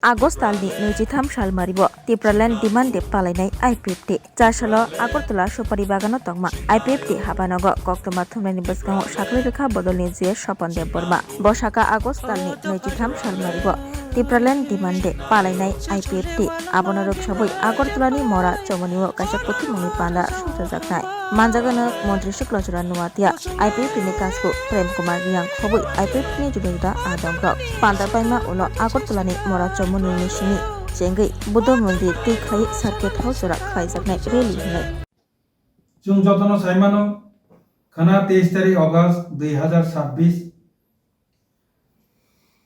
Agust talni 23 sal maribo Tipraland demand de palainai IPFT Chasalo Agartala Sopari Bagano Tongma IPFT Habanogo Koktoma Thumrani Basgao Sakli Rekha Bodolni Jie Sopan Dev Burma Bosaka Agust talni 23 sal maribo Tipraland demand de palainai IPFT Abonarok Saboi Agartalani Mora Chomoniwo Kasapoti Muni Panda Sujajaknai Manjagana Montri Shiklojura Nuatia IPFT ni Kasku Prem Kumar Yang Hoboi IPFT ni Juda Adamrok Panda Paima Ulo Agartalani Mora Chomoni Nishini Jengai Buddha Mandir Tikai Circuit House Rak Kaijaknai Rally Hinai जों যতন সাইমানো খানা 23 তারিখ August 2026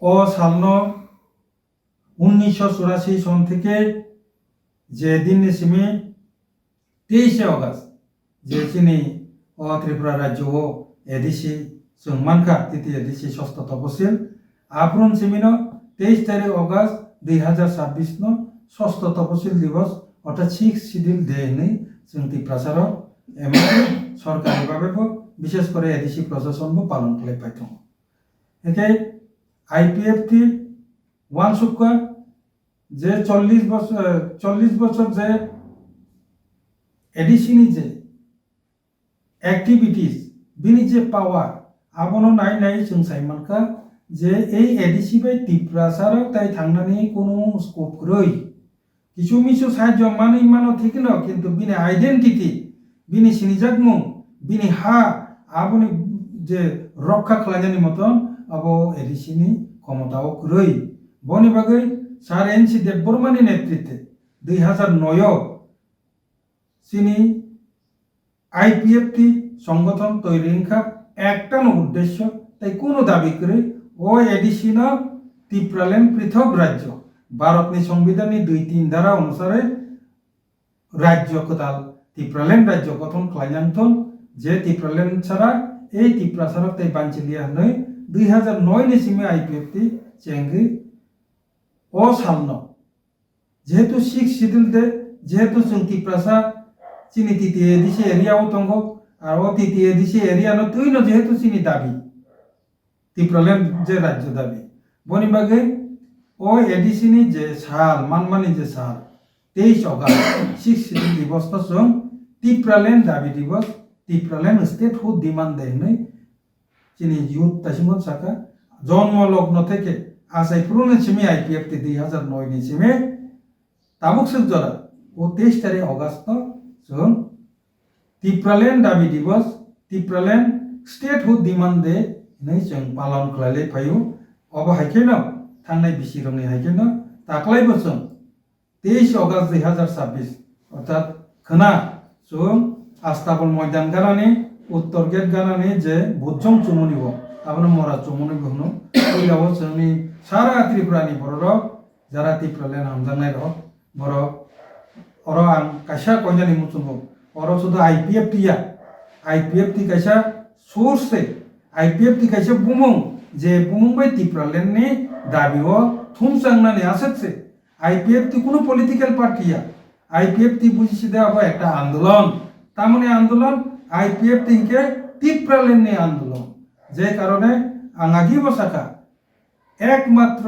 ও সালনো 1984 সন থেকে যে দিন নিসিমি 23 August যে চিনি ও ত্রিপুরা রাজ্য ও এডিসি जों মানকা তিতি এডিসি ষষ্ঠ তপশিল আপ্রুন সিমিনো 23 তারিখ অগস্ট 2026 নো ষষ্ঠ তপশিল দিবস অর্থাৎ 6 শিডিউল ডে নেই जों ত্রিপ্রাসার এমনি সরকারিভাবে বিশেষ করে এডিসি প্রশাসন পালন করে পাইতো একে আইপিএফটি ওয়ান সুক্কা যে 40 বছর যে এডিসিনি যে অ্যাক্টিভিটিস বিনি যে পাওয়ার আবনো নাই নাই जों সাইমানকা যে এই এডিসি বাই ত্রিপ্রাসার তাই থাংনানি কোনো স্কোপ রই কিছু মিছু সাহায্য মানো ঠিক না কিন্তু বিনি আইডেন্টিটি বিনি সিনিজাকমু বিনি হা আবনি যে রক্ষা খালাজানি মতন আবো এডিসিনি ক্ষমতাও রই বনি বাগৈ স্যার এনসি দেববর্মানি নেতৃত্বে 2009 চিনি আইপিএফটি সংগঠন তৈরিংখা একটানো উদ্দেশ্য তাই কোনো দাবি করে ও এডিসিন ত্রিপুরাল্যান্ড পৃথক রাজ্য ভারতনি সংবিধাননি 2-3 ধারা অনুসারে রাজ্য কোতাল ত্রিপুরাল্যান্ড রাজ্য গঠন খালাইনাंथन যে ত্রিপুরাল্যান্ড ছাড়া এই ত্রিপ্রাসারক তাই বাঞ্চিলিয়া নই 2009 नि सिमे आईपीएफटी চেঙ্গি ও সামন যেহেতু 6 শিডিউল দে যেহেতু जों ত্রিপ্রাসা চিনি তৃতীয় এডিসি এরিয়াও তঙ্গ আর ও তৃতীয় এডিসি এরিয়া ন তুইনো যেহেতু চিনি দাবি ত্রিপুরাল্যান্ড যে রাজ্য দাবি বনিবাগে ও এডিসি নি যে সাল মানমানি যে সাল 23 অগস্ট 6 শিডিউল দিবস ন जों ত্রিপুরাল্যান্ড দাবি দিবস ত্রিপুরাল্যান্ড স্টেট হুড ডিমান্ড দেয় নাই চিনি ইউথ তাসিমত সাকা জন্ম লগ্ন থেকে আসাই পুরনো সিমি আইপিএফটি 2009 नि সিমে তাবুক সুজরা ও 23 তারিখ অগস্ট जों ত্রিপুরাল্যান্ড দাবি দিবস ত্রিপুরাল্যান্ড স্টেট হুড ডিমান্ড দে नै जों পালন খালাইলে ফায়ু অব হাইকেন থাंनाय বিসিরংনি হাইকেন তাকলাই বছর 23 অগস্ট 2026 অর্থাৎ খনা जों আস্তাবল ময়দান গানানি উত্তর গেট গানানি যে বুজং চুমনিব আবনো মরা চুমনিব হনো ওইলাও जोंनि সারা ত্রিপুরানি বড় যারা ত্রিপুরাল্যান্ড হামজাংনাই র বড় অর আং কাইসা কইনানি মুচুব অর শুধু আইপিএফটি কাইসা সোর্সে আইপিএফটি কাইসা বুমং যে বুমং বাই ত্রিপুরাল্যান্ড নি দাবিও থুমসাংনানি আসছে আইপিএফটি কোনো পলিটিক্যাল পার্টিয়া আইপিএফটি বুঝিছে দেওয়া একটা আন্দোলন তামনে আন্দোলন আইপিএফটি কে ত্রিপুরাল্যান্ড নি আন্দোলন যে কারণে আঙাগি বসাকা একমাত্র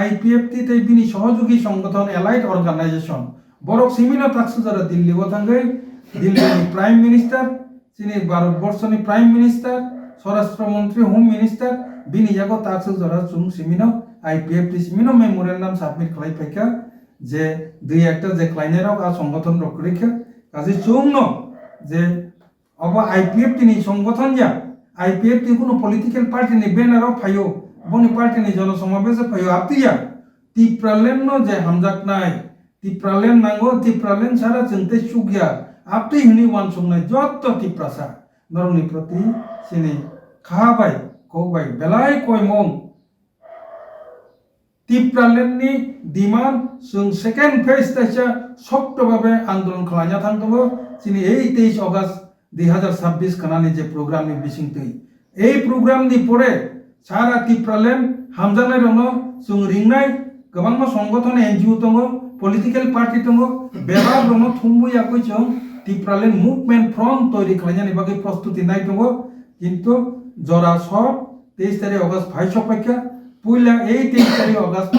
আইপিএফটি তাই বিনি সহযোগী সংগঠন এলাইট অর্গানাইজেশন বরক সিমিনা তাকসু যারা দিল্লি ওথাঙ্গে দিল্লি প্রাইম মিনিস্টার চিনি ভারতবর্ষনি প্রাইম মিনিস্টার স্বরাষ্ট্রমন্ত্রী হোম মিনিস্টার বিনি জাগো তাকসু যারা চুং Cimino IPFT Cimino memorandum submit খালাই পাইকা যে দুই একটা যে ক্লাইনেরাও আর সংগঠন রক্ষা কাজে চুং ন যে অব আইপিএফটি নি সংগঠন যা আইপিএফটি কোনো পলিটিক্যাল পার্টি নি বেনারও ফাইও বনি পার্টি নি জনসমাবেশে ফাইও আপতিয়া ত্রিপুরাল্যান্ড ন যে হামজাক নাই ত্রিপুরাল্যান্ড নাঙ্গো ত্রিপুরাল্যান্ড ছাড়া চিনতে সুগিয়া আপনি হিনি ওয়ান সংনাই যত ত্রিপ্রাসা নরনি প্রতি সিনি খাবাই কবাই বেলাই কয়মং ত্রিপুরাল্যান্ড নি ডিমান্ড जों সেকেন্ড ফেজ তাইসা শক্তভাবে আন্দোলন খালাইনা থাকতবো চিনি এই 23 অগস্ট 2026 খানানি যে প্রোগ্রাম নি বিসিংতই এই প্রোগ্রাম নি পরে সারা ত্রিপুরাল্যান্ড হামজানাই রন जों রিংনাই गोबां সংগঠন এনজিও দङ পলিটিক্যাল পার্টি দङ বেলা দङ থুমবুয়াকই जों ত্রিপুরাল্যান্ড মুভমেন্ট ফ্রন্ট তৈরি খালাইনানি বাকি প্রস্তুতি নাই দङ কিন্তু জরা সব 23 তারিখ অগস্ট ভাই সপেক্ষা পয়লা এই 23 তারিখ অগস্ট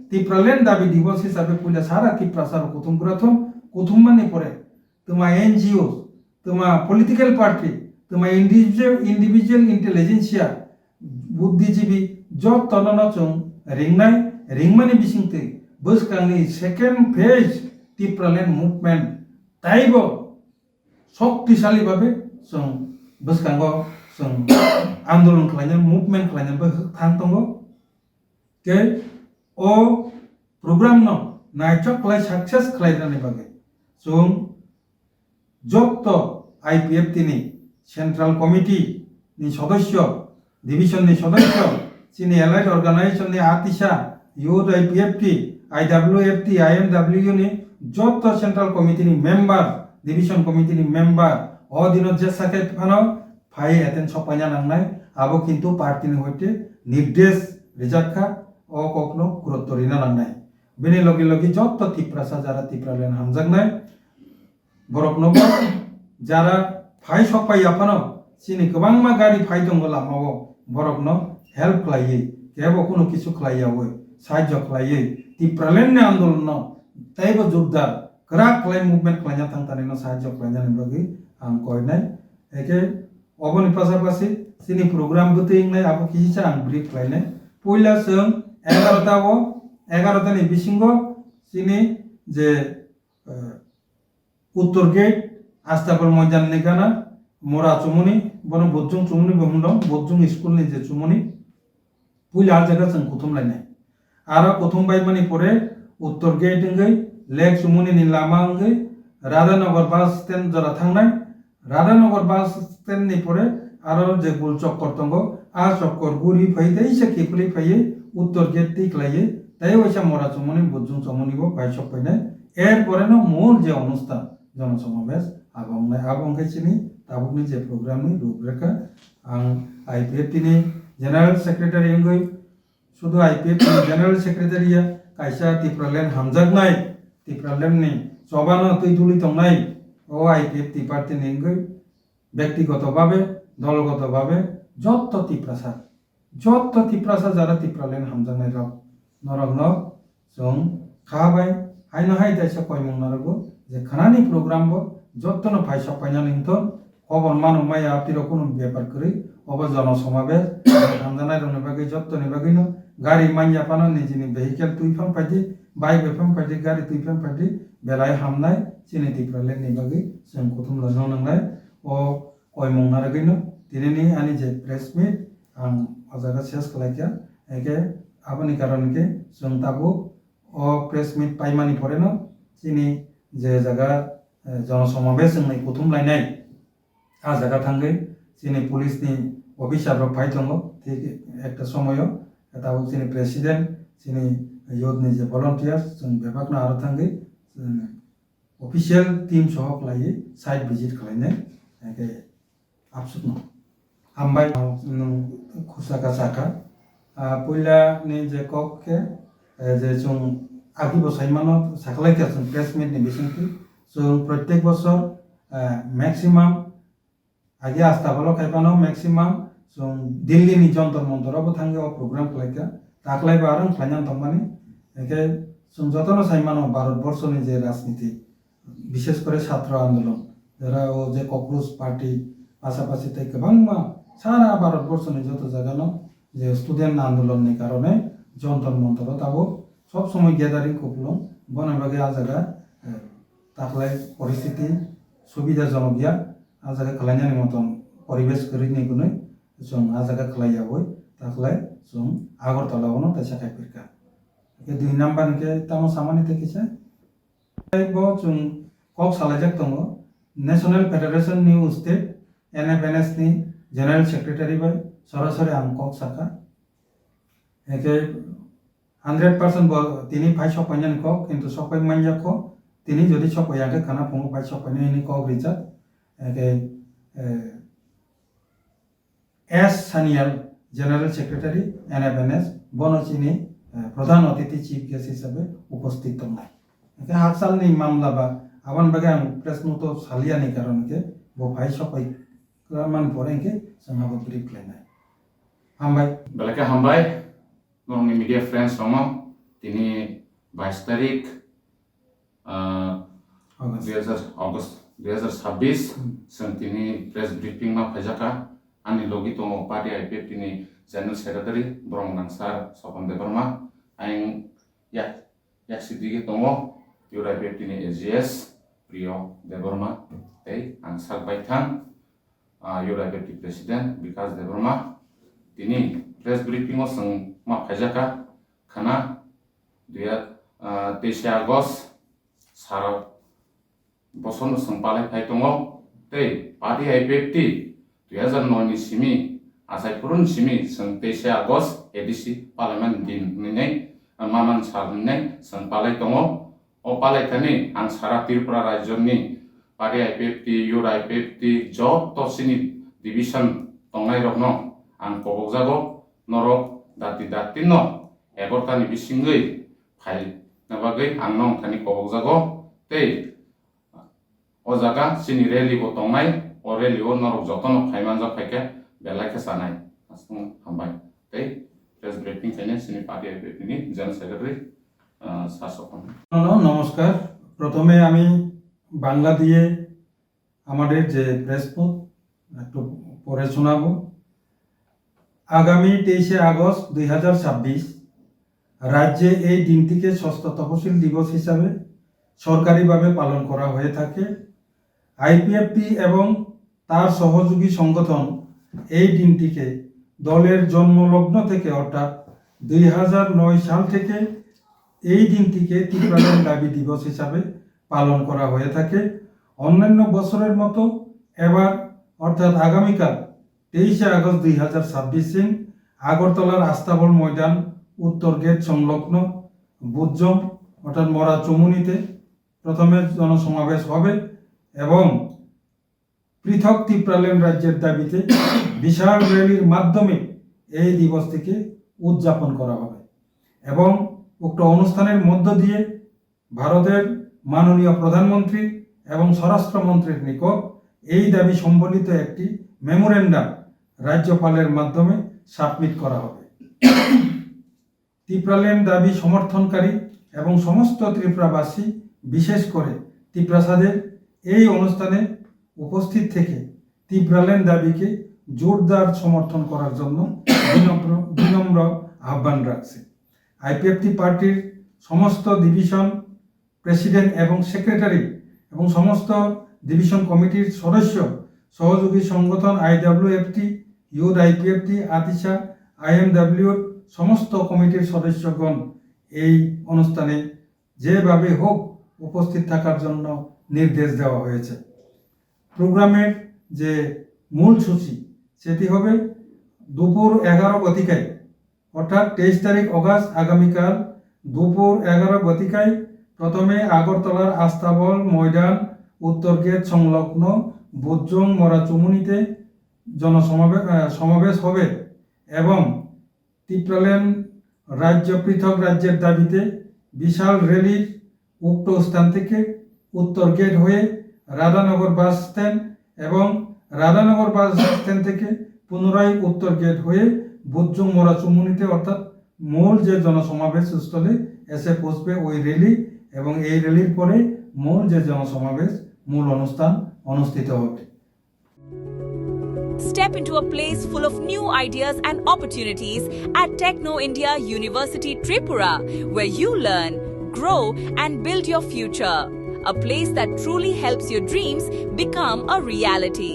ত্রিপুরাল্যান্ড দাবি দিবস হিসাবে পুইলা সারা ত্রিপুরা কুতুম প্রথম কুতুম মানে পরে তোমা এনজিও তোমা পলিটিক্যাল পার্টি তোমা ইন্ডিভিজুয়াল ইন্টেলিজেন্সিया बुद्धिजीवी जब तनन चों रिंगनाय रिंगमानि बिसिंगते बसकांनि सेकेंड फेज टिप्रालेन मुभमेंट ताइबो शक्तिशाली भाबे जों बसकांगो जों आंदोलन खालायनाय मुभमेंट खालायनायबो थां दङ के ओ प्रोग्राम न नाइटक खालाय सक्सेस खालायनानै बागै जों जत आईपीएफटी नि सेंट्रल कमिटी नि सदस्य डिविजन नि सदस्य चिनी एलाइड अर्गानाइजेशन नि आतिशा यूथ आईपीएफटी आईडब्ल्यूएफटी आईएमडब्ल्यू नि जत सेंट्रल कमिटी नि मेंबर डिविजन कमिटी नि मेंबर ओ दिनो जे साके फानो फाइ एटेन सपायना नांनाय आबो किन्तु पार्टी नि होते निर्देश रिजाखा ओ कखनो गुरुत्व रिना नांनाय बेनि लगे लगे जत टिप्रासा जारा टिप्रालेन हामजागनाय बरकनो जारा फाइ सपाया फानो चिनी गोबांमा गारि फाइ दङ लामाव बरकनो हेल्प खालायो केबो कोनो किछु खालायावो साहाय्य खालायो टिप्रालेन आंदोलन ताइबो जोरदार करा खालाय मुभमेंट खालायना थांतारैनो साहाय्य खालायनानै बागै आं कहनाय एके अबनि पासापासि चिनी प्रोग्राम बतैनाय आबो किसिसा आं ब्रिफ खालायनाय पयला जों 11 नि बिसिंगो चिनी जे उत्तर गेट आस्ताबल मैदान नि गाना मोरा चुमुनि बन बोजुं चुमुनि बमुंदं बोजुं स्कूल नि जे चुमुनि पुइला जायगा जों कुथुमलायनाय आरो कुथुमबाय मानि परे उत्तर गेट इंगै लेक चुमुनि नि लामा इंगै राधानगर बास स्टैंड जरा थांनाय राधानगर बास स्टैंड नि परे आरो जे गुल चक्कर दंगो आ चक्कर गुरि फैदै से किफुलि फैयै उत्तर गेट तिकलायै ताइ वैसा मोरा चुमुनि बोजुं चुमुनिबो बायसक फैनाय एर परेनो मूल जे अनुष्ठान जनसमावेश आबंगै चिनी ताबुकनि जे प्रोग्रामनि रूपरेखा आं आईपीएफटी नि जनरल सेक्रेटारि इंगै शुद्ध आईपीएफटी नि जनरल सेक्रेटारिया कायसा टिप्रालेन हामजागनाय टिप्रालेननि जबानो तैदुलि दंनाय ओ आईपीएफटी पार्टी नि इंगै व्यक्तिगतभावे दलगतभावे जत टिप्रासा जारा टिप्रालेन हामजागनाय रक नरगनो जों खाबाय हायनो हाय दायसा कयमं नारगो जे खानानि प्रोग्राम बो जत्तनो फाइसा पाइनानै हिंतो खबर मानु माया आपिरो कोनो बेपार करै अब जन समावेश हामजानाय रंनि बागै जत्तनि बागैनो गारि माइया पानो निजिनि भेहिकल तुइफाम फाइदि बाइक बेफाम फाइदि गारि तुइफाम फाइदि बेलाय हामनाय चिनि टिप्रालेननि बागै जों कुथुम लानो नांनाय ओ कयमं नारगैनो दिनैनि आनि जे प्रेस मीट आं अजागा सेस खालायखा एके आबनि कारनके जों ताबो ओ प्रेस मीट पाइमानि परेनो चिनि जे जागा जनसमावेश जोंनाय कुथुम लायनाय आ जागा थांगै चिनि पुलिसनि अफिसार फाइ दङ ठीक एकटा समय ताबो चिनि प्रेसिडेंट चिनि युथनि जे भलन्टियार्स जों बेबागना आरो थांगै अफिशियल टीम सह खालायो साइट भिजिट खालायनाय एके आबसुकनो हामबाय खुसाका साका पहिला नि जे कके जे जों आगि बसायमानो साखलायखा जों प्रेस मीट नि बिसिंथि जों प्रत्येक बছर मैक्सिमाम आगे आस्ताबलो खायपानो मैक्सिमाम जों दिल्ली नि जंतर मंतरावबो थांगो प्रोग्राम खालायखा ताकलायबो आरो खालायना दंमानि एके जों जतनो सायमानो भारतवर्षनि जे राजनीति विशेष करे छात्र आंदोलन जरा ओ जे कक्रोच पार्टी पासापासि तै गोबांमा सारा भारतवर्षनि जत जायगानो जे स्टूडेंट आंदोलननि कारणे जंतर मंतर ताबो सब समय गैदारिंग कपलं बनाबागे आ जागा ताकलाय परिस्थिति सुविधाजनक गैया आ जागा खालायनायनि मतन परिवेश गैयैनि गुनै जों आ जागा खालायावै ताकलाय जों आगरतलावनो तैसा खायफिरखा के दुई नाम्बार के तामो सामानि तेकिसा बो जों कक सालायजाक दङ नेशनल फेडरेशन न्यू स्टेट एनएफएनएस नि जनरल सेक्रेटारि बाय सरासरि आं कक साका एके 100% তিনি ফাই সপাইনান কক কিন্তু সপাই মাইয়া ক তিনি যদি সপাইয়াকে খানা ফং ফাই সপাইনানি কক Richard A K S Sanyal general secretary NFNS বনচিনি প্রধান অতিথি চিফ গেস্ট হিসাবে উপস্থিত দंनाय একে হাকসালনি মামলা বা আবান বাগে आं प्रेस नोट सालियानि कारणके बो फाइ सपाइ मान परेके जोंहाबो ब्रिफ लायनाय हामबाय बेलाके हामबाय नोंनि मीडिया फ्रेंड्स दङ তিনি 22 তারিখ August. August 2026 जों তিনি प्रेस ब्रिफिं मा फायजाका आंनि लोगि दङ पार्टी आइपिएफ नि जनरल सेक्रेटारि ब्रह्मनां सार सपन देबरमा आं या सिदिगे दङ इउर आइपिएफ नि एजिएस प्रिय देबरमा तै आं साकबाय थां इउर आइपिएफ प्रेसिडेन्ट बिकास देबरमा তিনি प्रेस ब्रिफिं जों मा फायजाका खाना 23 आगस्ट सारा बसन संपाले फाइतोंगो तै पार्टी आइपिएफटी 2009 नि सिमी आसाइपुरुन सिमी जों 23 आगस्ट एडिसि पार्लियामेन्ट दिन नै मामान सारनै संपाले दङो अ पालायथानि आं सारा त्रिपुरा राज्यनि पार्टी आइपिएफटी इउर आइपिएफटी जब तसिनि डिभिजन दंनाय रखनो आं कबकजागो नरक दाति न 11तानि बिसिङै फाइल नाबागै आं नं थानि कबकजागो तै अजागा सिनि रेली बो दंनाय अ रेली ओ नरक जतन फाइमानजा फाइके बेलायके सानाय आसुं हामबाय तै प्रेस ब्रिफिं थाइने सिनि पार्टी आइपिएफ नि जनरल सेक्रेटारि শাসক। নমস্কার, প্রথমে আমি বাংলা দিয়ে আমাদের যে প্রেস নোট একটু পড়ে শোনাবো। আগামী 23 আগস্ট 2026 রাজ্যে এই দিনটিকে ষষ্ঠ তফসিল দিবস হিসাবে সরকারিভাবে পালন করা হয়ে থাকে। আইপিএফটি এবং তার সহযোগী সংগঠন এই দিনটিকে দলের জন্মলগ্ন থেকে অর্থাৎ 2009 সাল থেকে এই দিনটিকে ত্রিপুরাল্যান্ড দাবি দিবস হিসাবে পালন করা হয়ে থাকে। অন্যান্য বছরের মতো এবার অর্থাৎ আগামীকাল 23 আগস্ট 2026 আগরতলার আস্তাবল ময়দান উত্তর গেট সংলগ্ন বুজ্জম অর্থাৎ মরা চমুনিতে প্রথমে জনসমাবেশ হবে এবং পৃথক ত্রিপুরাল্যান্ড রাজ্যের দাবিতে বিশাল র্যালির মাধ্যমে এই দিবসটিকে উদযাপন করা হবে এবং উক্ত অনুষ্ঠানের মধ্য দিয়ে ভারতের মাননীয় প্রধানমন্ত্রী এবং স্বরাষ্ট্রমন্ত্রীর নিকট এই দাবি সম্বলিত একটি মেমোরেন্ডাম রাজ্যপালের মাধ্যমে সাবমিট করা হবে। ত্রিপুরাল্যান্ড দাবি সমর্থনকারী এবং সমস্ত ত্রিপুরাবাসী বিশেষ করে ত্রিপ্রাসাদের এই অনুষ্ঠানে উপস্থিত থেকে ত্রিপুরাল্যান্ড দাবিকে জোরদার সমর্থন করার জন্য বিনম্র আহ্বান রাখছে। আইপিএফটি পার্টির সমস্ত ডিভিশন প্রেসিডেন্ট এবং সেক্রেটারি এবং সমস্ত ডিভিশন কমিটির সদস্য সহযোগী সংগঠন আইডব্লিউএফটি ইউথ আইপিএফটি আতিশা আইএমডব্লিউর সমস্ত কমিটির সদস্যগণ এই অনুষ্ঠানে যেভাবে হোক উপস্থিত থাকার জন্য নির্দেশ দেওয়া হয়েছে। প্রোগ্রামের যে মূল সূচি সেটি হবে দুপুর 11 গতিকায় অর্থাৎ 23 তারিখ অগাস্ট আগামীকাল দুপুর 11 গতিকায় প্রথমে আগরতলার আস্তাবল ময়দান উত্তর গেট সংলগ্ন বুজ্জং মরা চুমুনিতে সমাবেশ হবে এবং ত্রিপুরাল্যান্ড রাজ্য পৃথক রাজ্যের দাবিতে বিশাল র্যালির উক্ত স্থান থেকে উত্তর গেট হয়ে রাধানগর বাস স্ট্যান্ড এবং রাধানগর বাস স্ট্যান্ড থেকে পুনরায় উত্তর গেট হয়ে বুজ্জং মরা চুমুনিতে অর্থাৎ মূল যে জনসমাবেশ স্থলে এসে পৌঁছবে ওই র্যালি এবং এই র্যালির পরে মূল যে জনসমাবেশ মূল অনুষ্ঠান অনুষ্ঠিত হবে। Step into a place full of new ideas and opportunities at Techno India University Tripura, where you learn, grow and build your future. A place that truly helps your dreams become a reality.